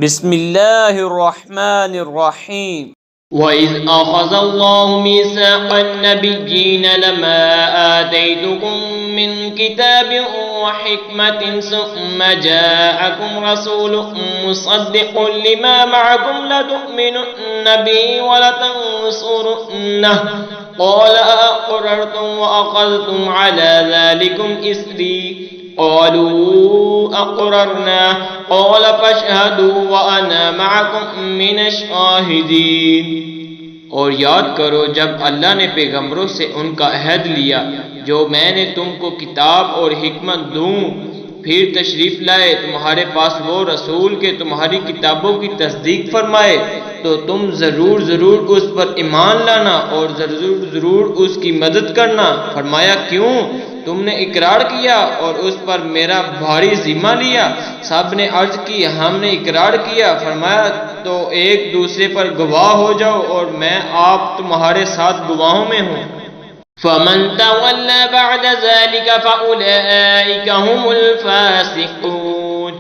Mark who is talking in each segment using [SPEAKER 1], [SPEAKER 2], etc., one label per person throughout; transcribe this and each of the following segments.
[SPEAKER 1] بسم اللہ الرحمن الرحیم
[SPEAKER 2] وَإِذْ أَخَذَ اللَّهُ مِيثَاقَ النَّبِيِّينَ لَمَا آتَيْتُكُم مِّن كِتَابٍ وَحِكْمَةٍ ثُمَّ جَاءَكُمْ رَسُولٌ مُّصَدِّقٌ لِّمَا مَعَكُمْ لَتُؤْمِنُنَّ بِهِ وَلَتَنصُرُنَّهُ قَالَ أَأَقْرَرْتُمْ وَأَخَذْتُمْ عَلَىٰ ذَٰلِكُمْ إِصْرِي قالوا أقررنا قال فاشهدوا وأنا معكم من الشاهدين۔ اور یاد کرو جب اللہ نے پیغمبروں سے ان کا عہد لیا جو میں نے تم کو کتاب اور حکمت دوں، پھر تشریف لائے تمہارے پاس وہ رسول کے تمہاری کتابوں کی تصدیق فرمائے تو تم ضرور اس پر ایمان لانا اور ضرور اس کی مدد کرنا۔ فرمایا کیوں؟ تم نے اقرار کیا اور اس پر میرا بھاری ذمہ لیا۔ سب نے عرض کی ہم نے اقرار کیا۔ فرمایا تو ایک دوسرے پر گواہ ہو جاؤ اور میں آپ تمہارے ساتھ گواہوں میں ہوں۔ فَمَن تَوَلَّى بَعْدَ ذَلِكَ فَأُولَئِكَ هُمُ الْفَاسِقُونَ،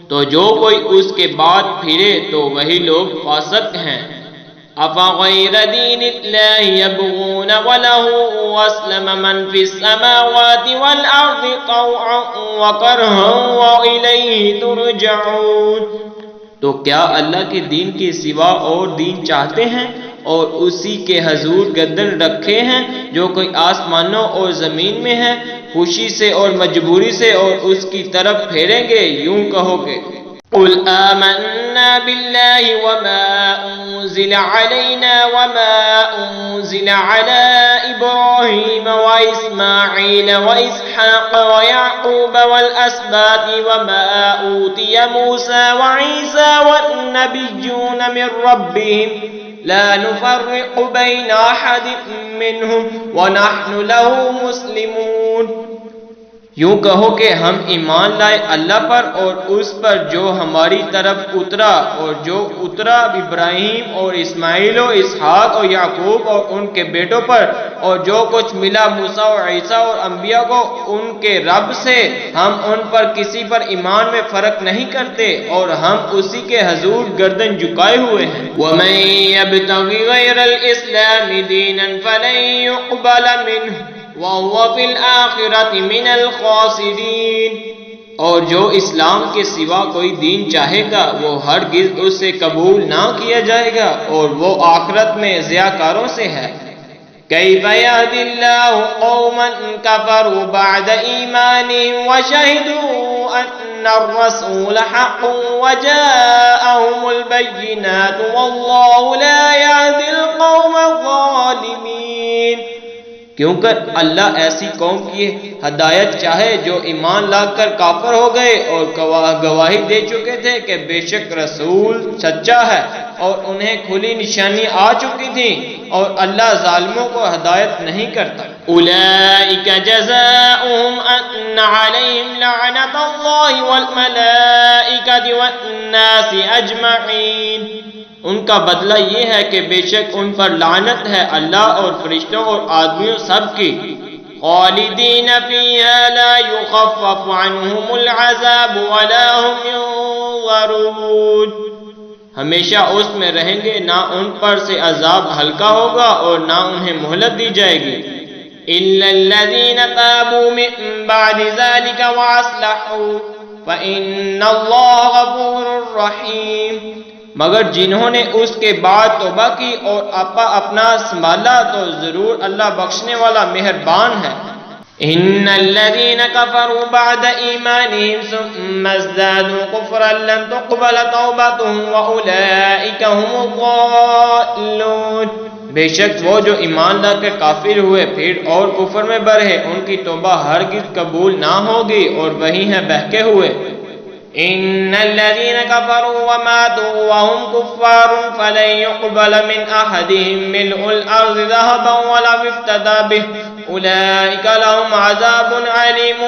[SPEAKER 2] تو جو کوئی اس کے بعد پھرے تو وہی لوگ فاسق ہیں۔ أَفَغَيْرَ دِينِ اللَّهِ يَبْغُونَ وَلَهُ أَسْلَمَ مَنْ فِي السَّمَاوَاتِ وَالْأَرْضِ طَوْعًا وَكَرْهًا وَإِلَيْهِ تُرْجَعُونَ، تو کیا اللہ کے دین کے سوا اور دین چاہتے ہیں اور اسی کے حضور گردن رکھے ہیں جو کوئی آسمانوں اور زمین میں ہے، خوشی سے اور مجبوری سے اور اس کی طرف پھیریں گے۔ یوں کہو کہ قُلْ آمَنَّا بِاللَّهِ وَمَا أُنزِلَ عَلَيْنَا وَمَا أُنزِلَ عَلَىٰ إِبْرَاهِيمَ وَإِسْمَاعِيلَ وَإِسْحَاقَ وَيَعْقُوبَ وَالْأَسْبَاطِ وَمَا أُوتِيَ مُوسَىٰ وَعِيسَىٰ وَالنَّبِيُّونَ مِن رَّبِّهِمْ لَا نُفَرِّقُ بَيْنَ أَحَدٍ مِّنْهُمْ وَنَحْنُ لَهُ مُسْلِمُونَ۔ یوں کہو کہ ہم ایمان لائے اللہ پر اور اس پر جو ہماری طرف اترا اور جو اترا ابراہیم اور اسماعیل و اسحاق اور یعقوب اور ان کے بیٹوں پر، اور جو کچھ ملا موسیٰ اور عیسیٰ اور انبیاء کو ان کے رب سے، ہم ان پر کسی پر ایمان میں فرق نہیں کرتے اور ہم اسی کے حضور گردن جھکائے ہوئے ہیں۔ وَمَن يَبْتَغِ غَيْرَ الْإِسْلَامِ دِينًا فَلَن يُقْبَلَ مِنْهُ وَهُوَ فِي الْآخِرَةِ مِنَ الْخَاسِرِينَ، اور جو اسلام کے سوا کوئی دین چاہے گا وہ ہرگز اس سے قبول نہ کیا جائے گا اور وہ آخرت میں ضیاءکاروں سے ہے۔ كَيْفَ يَهْدِي اللَّهُ قَوْمًا كَفَرُوا بَعْدَ إِيمَانِهِمْ وَشَهِدُوا أَنَّ الرَّسُولَ حَقٌّ وَجَاءَهُمُ الْبَيِّنَاتُ وَاللَّهُ لَا يَهْدِي الْقَوْمَ الظَّالِمِينَ، کیونکہ اللہ ایسی قوم کی ہدایت چاہے جو ایمان لا کر کافر ہو گئے اور گواہی دے چکے تھے کہ بے شک رسول سچا ہے اور انہیں کھلی نشانی آ چکی تھی، اور اللہ ظالموں کو ہدایت نہیں کرتا۔ أُولَئِكَ جَزَاؤُهُمْ أَنَّ عَلَيْهِمْ لَعْنَةَ اللَّهِ وَالْمَلَائِكَةِ وَالنَّاسِ أَجْمَعِينَ، ان کا بدلہ یہ ہے کہ بے شک ان پر لعنت ہے اللہ اور فرشتوں اور آدمیوں سب کی۔ خالدین فیہا لا یخفف عنہم العذاب ولا هم ینظرون، ہمیشہ اس میں رہیں گے، نہ ان پر سے عذاب ہلکا ہوگا اور نہ انہیں مہلت دی جائے گی۔ الا الذین تابوا من بعد ذلك واصلحوا فإن اللہ غفور رحیم، مگر جنہوں نے اس کے بعد توبہ کی اور اپنا سنبھالا تو ضرور اللہ بخشنے والا مہربان ہے۔ ان الذين كفروا بعد ایمانهم ثم ازدادوا كفرا لن تقبل توبتهم واولئك هم الضالون، بے شک وہ جو ایمان لا کر کافر ہوئے پھر اور کفر میں بڑھے ان کی توبہ ہرگز قبول نہ ہوگی اور وہی ہیں بہکے ہوئے۔ ان الذين كفروا وماتوا وهم كفار فلن يقبل من احدهم ملء الارض ذهبا ولو افتدى به اولئك لهم عذاب عليم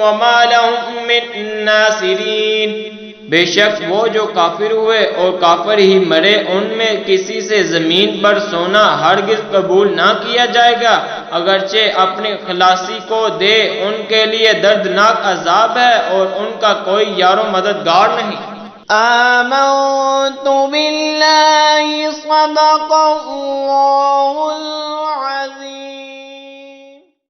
[SPEAKER 2] وما لهم من ناصرين، بے شک وہ جو کافر ہوئے اور کافر ہی مرے ان میں کسی سے زمین پر سونا ہرگز قبول نہ کیا جائے گا، اگرچہ اپنی خلاصی کو دے، ان کے لیے دردناک عذاب ہے اور ان کا کوئی یار و مددگار نہیں۔
[SPEAKER 3] بالله صدق الله